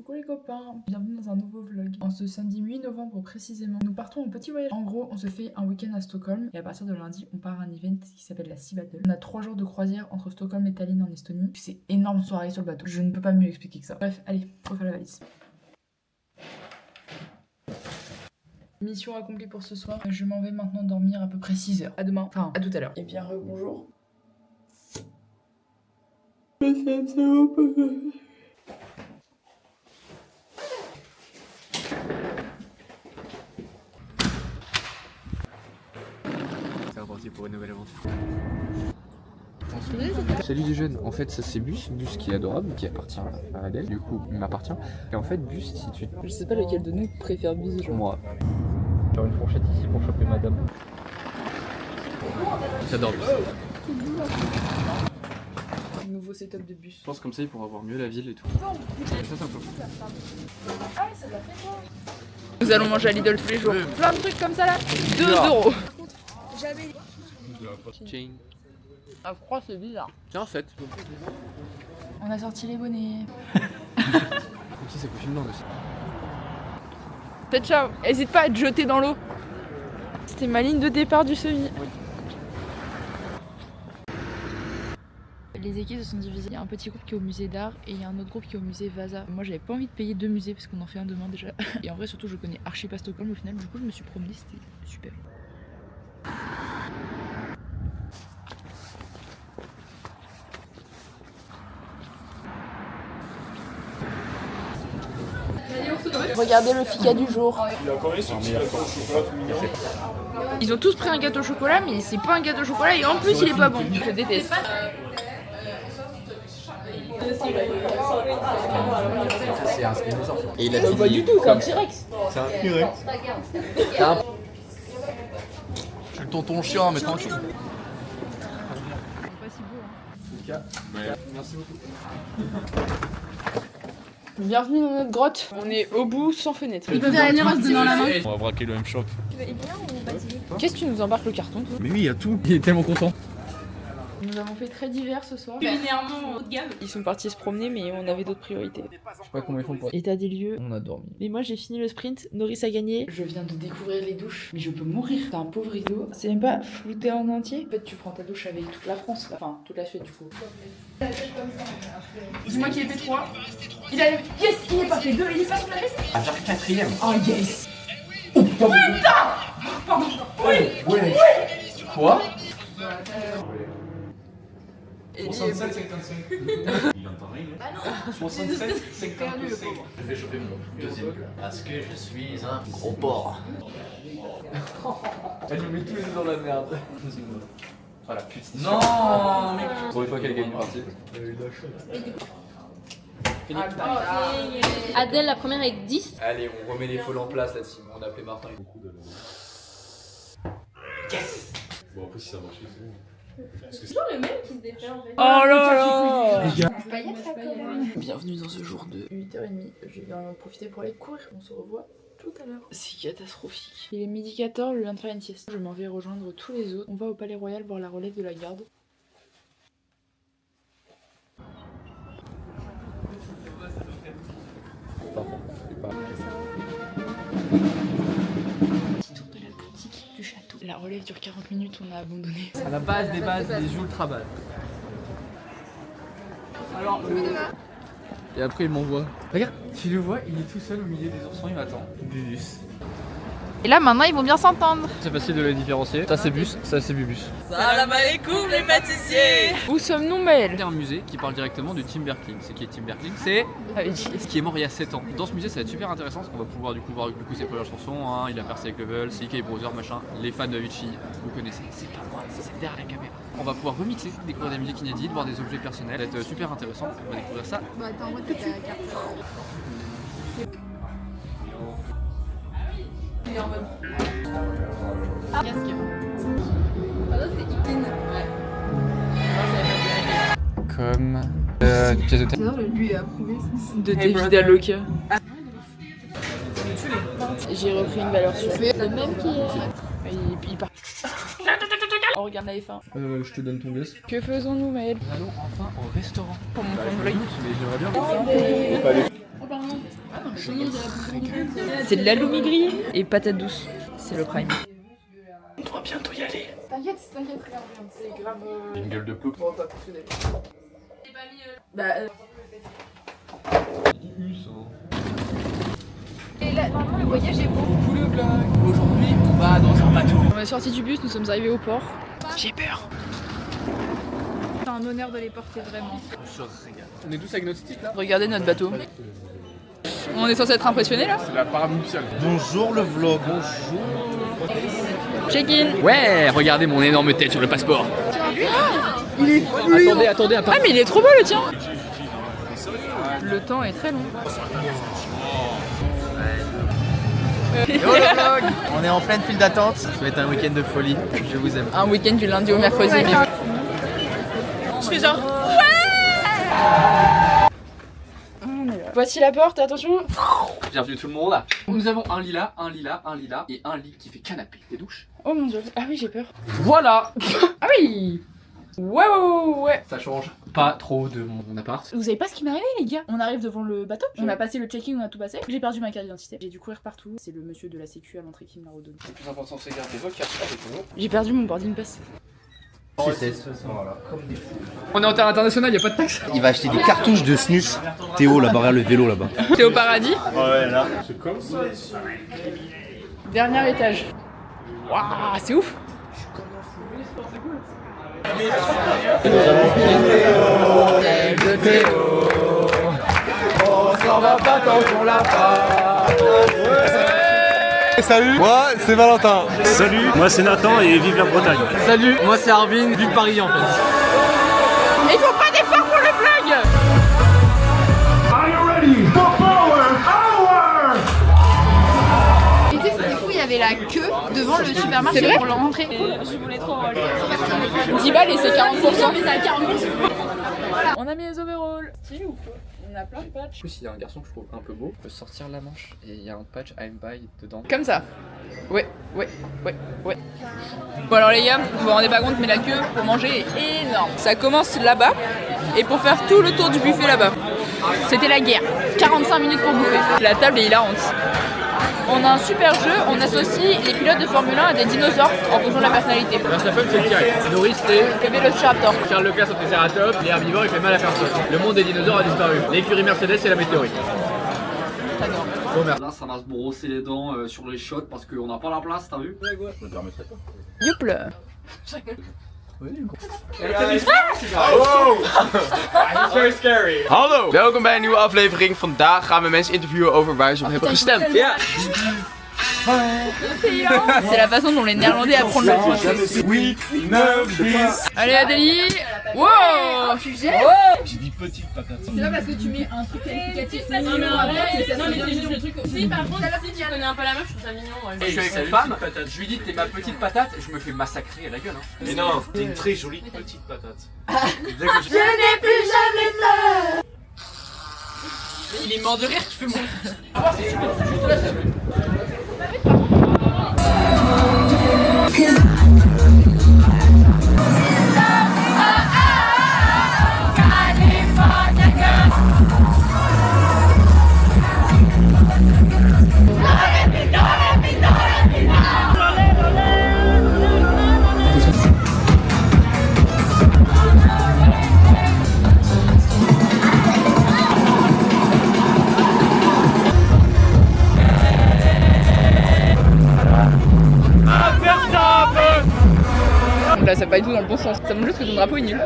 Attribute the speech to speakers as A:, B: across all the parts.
A: Coucou les copains, bienvenue dans un nouveau vlog. En ce samedi 8 novembre précisément, nous partons en petit voyage. En gros, on se fait un week-end à Stockholm et à partir de lundi, on part à un event qui s'appelle la Sea Battle. On a 3 jours de croisière entre Stockholm et Tallinn en Estonie. C'est énorme soirée sur le bateau. Je ne peux pas mieux expliquer que ça. Bref, allez, on refait la valise. Mission accomplie pour ce soir. Je m'en vais maintenant dormir à peu près 6 heures. À demain, enfin à tout à l'heure. Et bien bonjour.
B: C'est reparti pour une nouvelle aventure. Salut les jeunes, en fait ça c'est Bus qui est adorable, qui appartient à Adèle, du coup il m'appartient. Et en fait Bus, si tu...
A: Je sais pas lequel de nous préfère Bus.
B: Moi. Faire une fourchette ici pour choper madame. J'adore Bus.
A: Nouveau setup de bus.
B: Je pense comme ça il pourra voir mieux la ville et tout. Ça c'est un peu fou.
A: Nous allons manger à Lidl tous les jours. Plein de trucs comme ça là. 2 €.
B: Chain.
A: À froid c'est bizarre.
B: Tiens en fait.
A: On a sorti les bonnets.
B: Comme si ça coûte une blinde aussi.
A: Peut-être ciao. Hésite pas à te jeter dans l'eau. C'était ma ligne de départ du semi.
B: Oui.
A: Les équipes se sont divisées. Il y a un petit groupe qui est au musée d'art et il y a un autre groupe qui est au musée Vasa. Moi j'avais pas envie de payer 2 musées parce qu'on en fait un demain déjà. Et en vrai surtout je connais archi pas Stockholm au final. Du coup je me suis promenée, c'était super. Regardez le fika du jour. Ils ont tous pris un gâteau au chocolat, mais c'est pas un gâteau au chocolat et en plus il est pas bon. Je déteste.
B: C'est un dinosaure. Et il a
A: Pas du tout, c'est un T-Rex.
B: C'est un T-Rex. Je suis le tonton chiant mais tranquille.
A: Pas si beau, hein.
B: Merci beaucoup.
A: Bienvenue dans notre grotte. On est au bout sans fenêtre.
C: Ils peuvent venir se donner dans la main.
B: On va braquer le M-Shop.
A: Qu'est-ce que tu nous embarques le carton toi?
B: Mais oui, il y a tout. Il est tellement content.
A: Nous avons fait très divers ce soir.
C: Culinairement haut de gamme.
A: Ils sont partis se promener mais on avait d'autres priorités.
B: Je sais pas comment ils font pour...
A: État des lieux.
B: On a dormi.
A: Mais moi j'ai fini le sprint, Norris a gagné. Je viens de découvrir les douches, mais je peux mourir. T'as un pauvre rideau. C'est même pas flouté en entier. En fait tu prends ta douche avec toute la France, enfin toute la Suède du coup. Dis-moi qui est P3. Il a... Yes, il est pas P2, il est pas sur la liste.
B: Ah, j'arrive quatrième.
A: Oh yes.
B: Ouais. Quoi?
D: 67, 55. Il entend rien.
C: Ah non.
D: 67, 55.
E: Je vais choper mon deuxième queue. Parce que je suis un gros porc.
B: Elle nous met tous les deux dans la merde. Voilà, putain.
E: Non, mais...
B: Pour une fois qu'elle gagne une partie.
C: Adèle, la première avec 10.
B: Allez, on remet les foules en place là-dessus. On a appelé Martin.
D: Bon, après, si ça marche, c'est bon.
C: C'est toujours le même qui se défait en fait.
A: Oh là là.
C: Bienvenue
A: dans ce jour de 8h30. Je viens en profiter pour aller courir. On se revoit tout à l'heure. C'est catastrophique. Il est midi 14, je viens de faire une sieste. Je m'en vais rejoindre tous les autres. On va au Palais Royal voir la relève de la garde. Petit tour de la boutique du château. La relève dure 40 minutes, on a abandonné.
B: À la base des bases, des ultra bases. Alors, et après il m'envoie. Regarde, tu le vois, il est tout seul au milieu des oursons, il m'attend. Bubus.
A: Et là maintenant ils vont bien s'entendre.
B: C'est facile de les différencier. Ça c'est Bus, ça c'est Bubus.
F: Salam alaikum les pâtissiers.
A: Où sommes-nous Maël?
B: C'est un musée qui parle directement de Tim Berkling. C'est qui est Tim Berkling? C'est qui est mort il y a 7 ans. Dans ce musée ça va être super intéressant parce qu'on va pouvoir du coup voir ses premières chansons, hein. Il a percé avec Level, CK Brothers, machin. Les fans de Avicii, vous connaissez, c'est pas moi, c'est derrière la caméra. On va pouvoir remixer, découvrir des musiques inédites, voir des objets personnels, ça va être super intéressant. On va découvrir ça.
C: Bah attends, moi t'as ta carte. Il est en mode. Casque. Ah non, c'est Ikin.
B: Comme pièce de théâtre.
C: J'adore, lui est approuvé.
A: De David Aloka. J'ai repris une valeur sûre.
C: Le même qui est.
A: Il part. On regarde la F1.
B: Je te donne ton gosse.
A: Que faisons-nous Maël?
B: Allons enfin au restaurant.
A: Pour mon point de vlog.
B: Mais j'aimerais bien.
C: Oh pardon.
F: C'est de l'aloumi grillé et patates douces. C'est le prime.
E: On doit bientôt y aller.
C: T'inquiète, regarde, c'est grave.
E: Une gueule de peu.
C: Bon, t'as fonctionné. Et là, normalement, le voyage est beau.
F: Aujourd'hui, on va dans un bateau. On est sorti du bus, nous sommes arrivés au port. J'ai peur.
C: C'est un honneur de les porter vraiment.
B: On est tous agnostiques là.
F: Regardez notre bateau. On est censé être impressionnés là.
B: C'est la parade nuptiale.
G: Bonjour le vlog.
F: Check-in.
B: Ouais, regardez mon énorme tête sur le passeport.
F: Il est fou.
B: Attendez.
F: Ah mais il est trop beau le tien. Le temps est très long.
G: On est en pleine file d'attente. Ça va être un week-end de folie. Je vous aime.
F: Un week-end du lundi au mercredi. Je fais genre Voici la porte, attention.
B: Bienvenue tout le monde. Nous avons un lilas et un lit qui fait canapé. Des douches.
F: Oh mon dieu. Ah oui, j'ai peur.
B: Voilà.
F: Ah oui. Ouais.
B: Ça change pas trop de mon appart.
F: Vous savez pas ce qui m'est arrivé les gars? On arrive devant le bateau, on a passé le check-in, on a tout passé. J'ai perdu ma carte d'identité, j'ai dû courir partout. C'est le monsieur de la sécu à l'entrée qui me l'a redonné.
B: Le plus important c'est garder vos cartes avec vous.
F: J'ai perdu mon boarding pass.
B: On est en terre internationale, y a pas de taxe.
G: Il va acheter des cartouches de snus. Théo là-bas, regarde le vélo là-bas.
F: T'es au paradis?
G: Ouais là.
F: Dernier étage. Waouh, c'est ouf.
G: Salut, moi c'est Valentin.
H: Salut, moi c'est Nathan et vive la Bretagne.
B: Salut, moi c'est Arvin, vive Paris en fait.
F: Et il faut pas d'effort pour le vlog.
H: Are you ready for power hour?
C: Et tu sais, du coup, il y avait la queue devant le supermarché
F: C'est vrai
C: pour l'entrée.
F: 10 balles et c'est 40%. Mais c'est à 40%. On a mis les overalls. Stylé ou quoi? On a plein de patchs.
B: En plus, il y a un garçon que je trouve un peu beau. Il peut sortir la manche et il y a un patch I'm by dedans.
F: Comme ça. Ouais. Bon alors les gars, vous vous rendez pas compte mais la queue pour manger est énorme. Ça commence là-bas et pour faire tout le tour du buffet là-bas. C'était la guerre. 45 minutes pour bouffer. La table est hilarante. On a un super jeu, on associe les pilotes de Formule 1 à des dinosaures en fonction de la personnalité.
B: Verstappen c'est le T-Rex, Norris c'est
F: Que Vélociraptor.
B: Charles Leclerc au Triceratops, les herbivores il fait mal à personne. Le monde des dinosaures a disparu. L'écurie Mercedes c'est la météorite.
F: J'adore.
B: Oh merde. Là ça va se brosser les dents sur les shots parce qu'on n'a pas la place, t'as vu?
F: Youp là.
I: Hallo, welkom bij een nieuwe aflevering. Vandaag gaan we mensen interviewen over waar ze op hebben gestemd. Ja.
F: C'est la façon dont les Néerlandais apprennent le français.
H: Oui, 9, 10.
F: Allez Adélie. Wow.
H: J'ai dit petite patate.
C: C'est pas parce que tu mets un truc qualificatif.
J: Non mais c'est juste le truc. Si par contre si tu connais un peu la meuf, je trouve ça mignon. Ouais.
B: Et je suis avec cette femme, je lui dis t'es ma petite patate, je me fais massacrer à la gueule. Hein.
H: Mais non, t'es une très jolie petite patate.
F: Il est mort de rire, je fais mon. Là ça va pas du tout dans le bon sens, ça montre juste que ton drapeau est nul.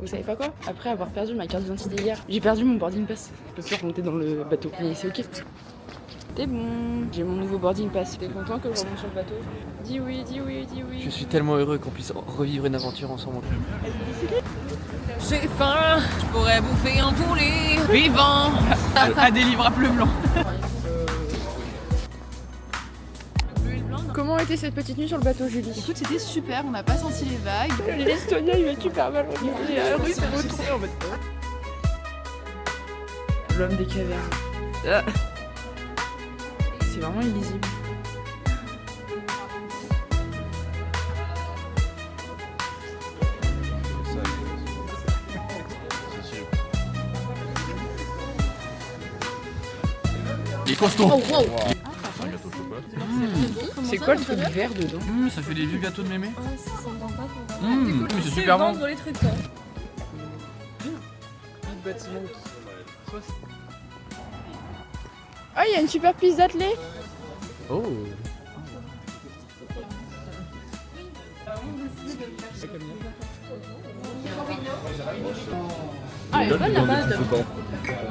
F: Vous savez pas quoi? Après avoir perdu ma carte d'identité hier, j'ai perdu mon boarding pass. Je peux plus remonter dans le bateau. Mais c'est ok. C'est bon, j'ai mon nouveau boarding pass. T'es content que je remonte sur le bateau? Dis oui, dis oui, dis oui.
I: Je suis tellement heureux qu'on puisse revivre une aventure ensemble.
F: J'ai faim, je pourrais bouffer un poulet vivant. Adélie Wrap le blanc. Comment été cette petite nuit sur le bateau, Julie?
C: Écoute, c'était super, on n'a pas senti les vagues.
F: L'Estonia, il va super mal. La rue s'est retournée en mode. L'homme des cavernes. Ah. C'est vraiment illisible.
B: Il est costaud.
F: Oh, wow. C'est quoi le truc vert dedans?
B: Ça fait des vieux gâteaux de mémé. C'est
J: C'est
B: super bon.
J: vendre les trucs, quoi.
F: Ah, il y a une super piste d'athlée.
B: Oh.
J: Ah, elle est bonne la pâte.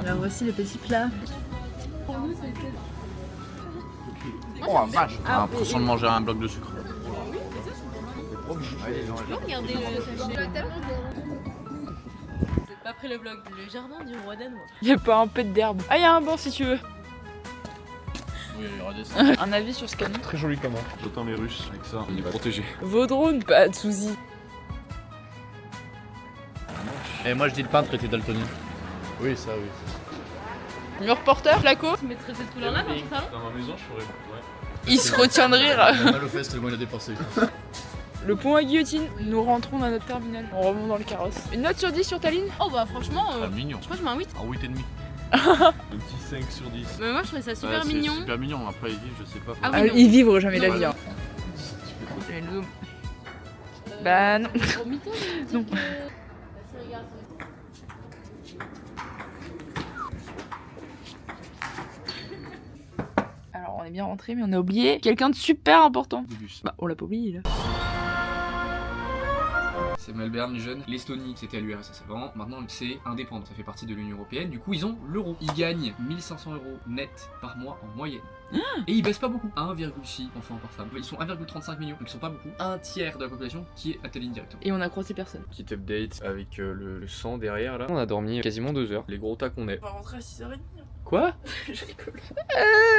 C: Alors voici le petit plat.
I: Oh la vache. J'ai l'impression de manger un bloc de sucre.
J: Regardez le sachet. J'ai pas pris le vlog. Le jardin du roi danois.
F: Il y a pas un peu d'herbe. Ah, il y a un banc si tu veux.
I: Oui, il y aura des
F: Un avis sur ce canon?
D: Très joli comment. J'attends les Russes avec ça, on est protégé.
F: Vos drones, pas de soucis.
I: Et moi je dis le peintre était daltonien.
D: Oui, ça, oui.
F: Mur porteur, Flaco.
J: Tu mettrais cette couleur là dans ton salon?
D: Dans ma maison, je ferais. Ouais.
F: Il se retient de rire.
I: Mal au fesses tellement il a dépensé.
F: Le pont à guillotine. Nous rentrons dans notre terminal. On remonte dans le carrosse. Une note sur 10 sur ta ligne?
J: Oh bah franchement,
I: Mignon.
J: je crois que je mets un 8.
I: Un 8,5.
D: Un petit 5 sur 10.
J: Mais moi je trouvais ça super
I: Ouais,
J: mignon.
I: C'est super mignon, après il vit, je sais pas.
J: Ah oui, non.
F: Ils vivent jamais la
J: Non.
F: vie. Hein. Et le zoom. Bah non. Non. Alors on est bien rentré, mais on a oublié quelqu'un de super important. Bah on l'a pas oublié là.
B: C'est Melbourne jeune. L'Estonie, c'était à l'URSS avant. Maintenant, c'est indépendant. Ça fait partie de l'Union Européenne. Du coup, ils ont l'euro. Ils gagnent 1500 € net par mois en moyenne. Et ils baissent pas beaucoup. 1,6 enfants par femme. Ils sont 1,35 millions. Donc ils sont pas beaucoup. Un tiers de la population qui est à Tallinn directement.
F: Et on a croisé personne.
B: Petit update avec le sang derrière là. On a dormi quasiment 2 heures. Les gros tas qu'on est.
F: On va rentrer à 6h30.
B: Quoi?
F: Je rigole.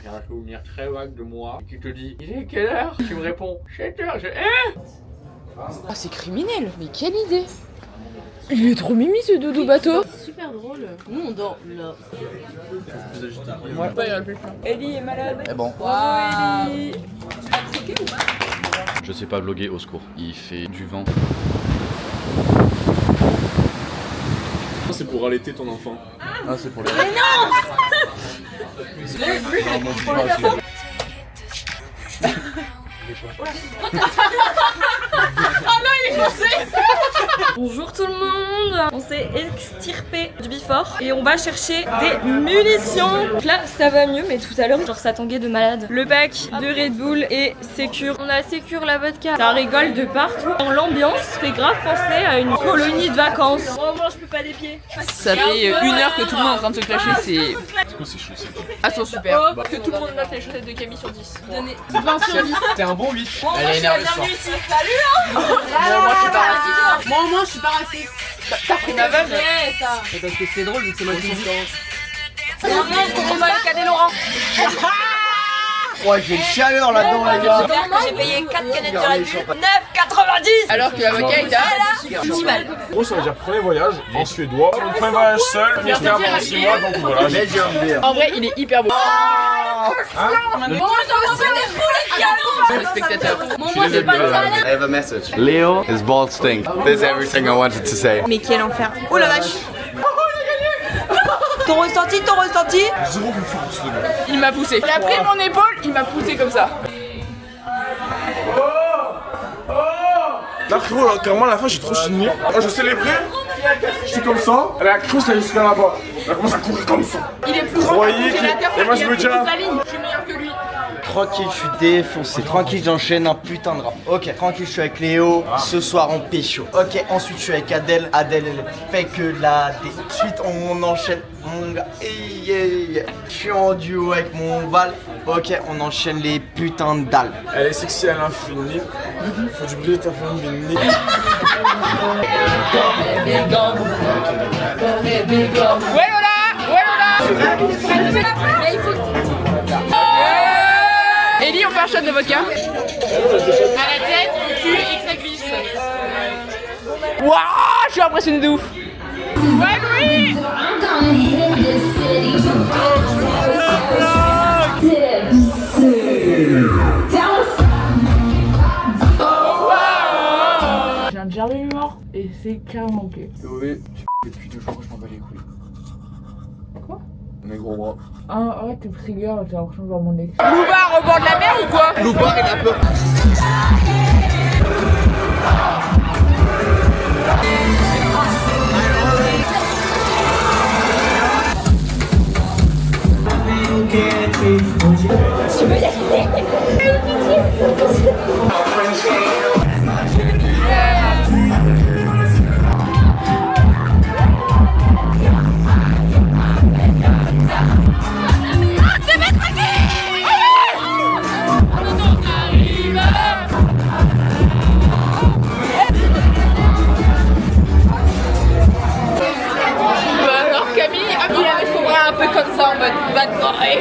B: Il y a un souvenir très vague de moi qui te dit il est quelle heure? Tu me réponds 7 heures.
F: Ah c'est criminel. Mais quelle idée. Il est trop mimi ce doudou bateau.
J: Super drôle. Nous on dort là.
F: Ouais, il y a plus plein. Ellie est malade.
I: Eh bon.
F: Wow. Ellie.
I: Je sais pas vlogger, au secours. Il fait du vent.
D: C'est pour allaiter ton enfant.
I: Ah, c'est pour les.
J: Bonjour tout le monde. On s'est extirpé du Bifort et on va chercher des munitions. Donc là ça va mieux, mais tout à l'heure genre ça tanguait de malade. Le pack de Red Bull et Sécure. On a Sécure la vodka. Ça rigole de partout. L'ambiance fait grave penser à une colonie de vacances. Oh moi je peux pas des pieds.
F: Ça fait 1 heure que tout le monde est en train de se clasher, c'est...
D: C'est quoi ces chaussettes?
F: Ah, sont super. Que tout le monde note les chaussettes de Camille sur 10.
J: Donnez 20 sur 10.
B: T'es un bon 8.
J: Moi je suis la bienvenue ici. Salut hein. Moi au moins je suis pas raciste.
F: T'as pris ma vanne?
J: Ouais ça.
B: C'est parce que c'est drôle vu que c'est moi qui dis.
J: On va le cadet Laurent.
G: Ouais, j'ai une chaleur là-dedans, les gars.
J: J'ai payé 4 canettes de Red Bull. 9,90.
F: Alors que la vodka est à
J: 10 balles.
D: En gros, ça veut dire premier voyage en suédois. Mon premier voyage seul, on était pendant 6 mois, donc voilà.
F: En vrai, il est hyper beau.
J: Moi j'ai aussi des poules
F: Le spectateur.
J: Moi c'est pas le malin.
E: I have a message. Leo, his balls stink. That's everything I wanted to say.
J: Mais quel enfer. Oh la vache. Ton ressenti, ton ressenti.
D: Zéro confiance, les gars.
F: Il m'a poussé. Il a pris mon épaule, il m'a poussé comme ça.
D: Là, frérot, là, carrément, à la fin, j'ai trop chigné. Moi, je célébrais. J'étais comme ça. Elle a cru, c'était jusqu'à là-bas. Elle commence à courir comme ça.
F: Il est plus
D: Croyez qu'il- Et moi, je me dis, ah.
F: la ligne. Je suis meilleur que lui.
G: Tranquille, je suis défoncé. Tranquille, j'enchaîne un putain de rap. Ok, tranquille, je suis avec Léo. Ce soir, on pécho. Ok, ensuite, je suis avec Adèle. Adèle, elle fait que de la D. Ensuite, on enchaîne. Mon gars, je suis en duo avec mon Val. Ok, on enchaîne les putains de dalles.
D: Elle est sexy à l'infini. Faut du bruit de ta famille.
F: Ouais, voilà. Ouais, voilà. Ellie, on part un shot de vodka. À la tête, au cul et que ça glisse. Waouh, je suis impressionnée de ouf. Ouais, Louis.
A: J'ai un Jerry mort et c'est carrément ok.
D: Oui, depuis 2 jours, je m'en bats les couilles.
A: Quoi?
D: Mes gros bras.
A: Ah, arrête tes trigger, j'ai l'impression de voir mon ex.
F: Loupard au bord de la mer ou quoi?
I: Loupard, il a peur.
J: Tu veux y aller?
F: Alors Camille, il avait son bras un peu comme ça en mode bad boy.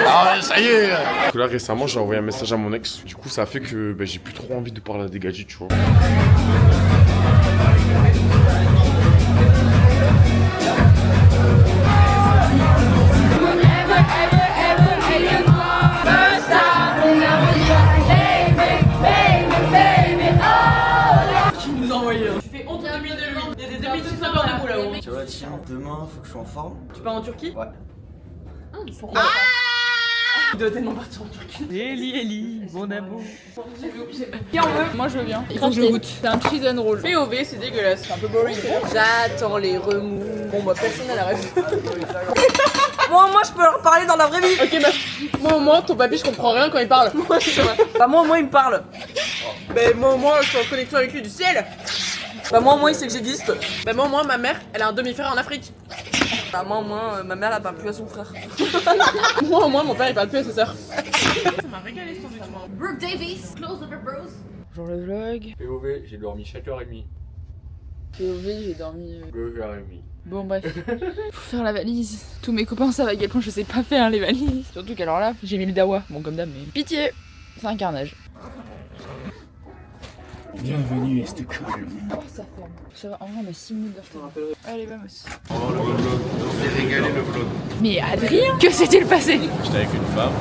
H: Ah, ça y est.
D: Parce que là, récemment, j'ai envoyé un message à mon ex. Du coup, ça a fait que j'ai plus trop envie de parler à des gadgets, tu vois.
G: Tu vois, tiens, demain, faut que je sois en forme.
J: Tu pars en Turquie?
G: Ouais.
J: Pourquoi?
F: Il doit tellement partir en Turquie. Eli, mon amour. Qui en veut? Moi je veux bien. Il faut que je le goûte. C'est un cheese and roll. POV, c'est dégueulasse. C'est un peu boring. J'attends les remous. Bon, bah personne n'a la rêve.
J: Moi, je peux leur parler dans la vraie vie.
F: Ok, bah, moi au moins, ton papy, je comprends rien quand il parle.
J: Bah, moi, au moins, il me parle.
F: Bah, moi au moins, je suis en connexion avec lui du ciel.
J: Bah, moi, au moins, il sait que j'existe.
F: Bah, moi au moins, ma mère, elle a un demi-frère en Afrique.
J: Bah, moi, au moins, ma mère, elle parle plus à son frère.
F: Moi au moins, mon père, il parle plus à sa sœur. Ça m'a régalé ce document.
C: Brooke Davis, close up your bros.
F: Genre le vlog.
B: POV, j'ai dormi 7h30.
F: POV, j'ai dormi.
B: 2h30.
F: Bon bref, faut faire la valise. Tous mes copains savent à quel point je sais pas faire les valises. Surtout qu'alors là, j'ai mis le dawa. Bon comme d'hab, mais pitié, c'est un carnage.
H: Bienvenue à Stockholm.
F: Oh ça ferme. Ça va, en vrai on a 6 minutes d'acheter. Allez vamos.
H: Oh le vlog, on s'est régalé le vlog.
F: Mais Adrien, que s'est-il passé?
H: J'étais avec une femme.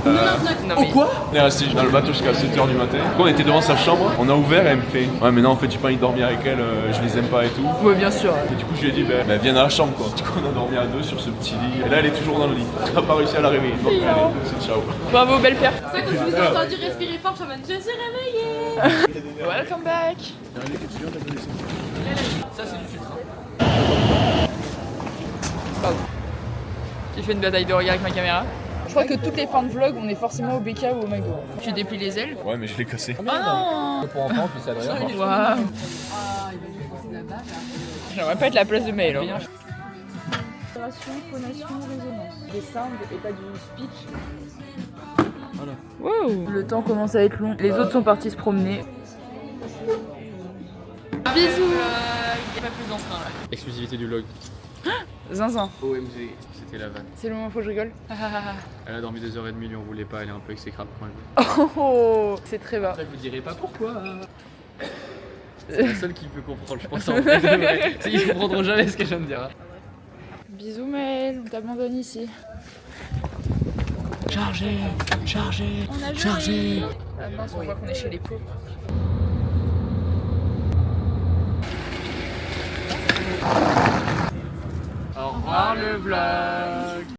F: Non mais quoi?
H: On est resté dans le bateau jusqu'à 7h du matin. Du coup, on était devant sa chambre, on a ouvert et elle me fait ouais mais non en fait j'ai pas envie de dormir avec elle, je les aime pas et tout.
F: Ouais bien sûr.
H: Et du coup je lui ai dit bah viens dans la chambre quoi. Du coup on a dormi à 2 sur ce petit lit. Et là elle est toujours dans le lit. On a pas réussi à la réveiller. Donc allez, c'est ciao.
F: Bravo belle père.
C: C'est ça que je vous ai entendu respirer fort, je suis en mode je suis réveillée.
F: Welcome back.
B: Ça, c'est du filtre.
F: Pardon. J'ai fait une bataille de regard avec ma caméra. Je crois que toutes les fins de vlog, on est forcément au BK ou au McDo. Tu déplies les ailes?
H: Ouais mais je l'ai cassé.
F: Oh non!
B: Pour enfants, puis ça devrait rien.
F: Waouh! J'aimerais pas être la place de Maël. Hein. Phonation, résonance. Des sounds et pas du speech. Voilà. Wow! Le temps commence à être long. Les autres sont partis se promener. Bisous! Y'a pas plus dans ce train là.
B: Exclusivité du vlog.
F: Zinzin.
B: OMG, c'était la vanne.
F: C'est le moment où faut que je rigole.
B: Elle a dormi 2h30, lui on voulait pas, elle est un peu exécrable quand même.
F: Oh, c'est très bas.
B: Après, je vous dirai pas pourquoi. C'est la seule qui peut comprendre, je pense en vrai. Ils comprendront jamais ce que je viens de dire.
F: Bisous Maël, on t'abandonne ici. Chargé, chargé, chargé. Ah mince, on voit qu'on est chez les pauvres.
B: Au revoir le vlog.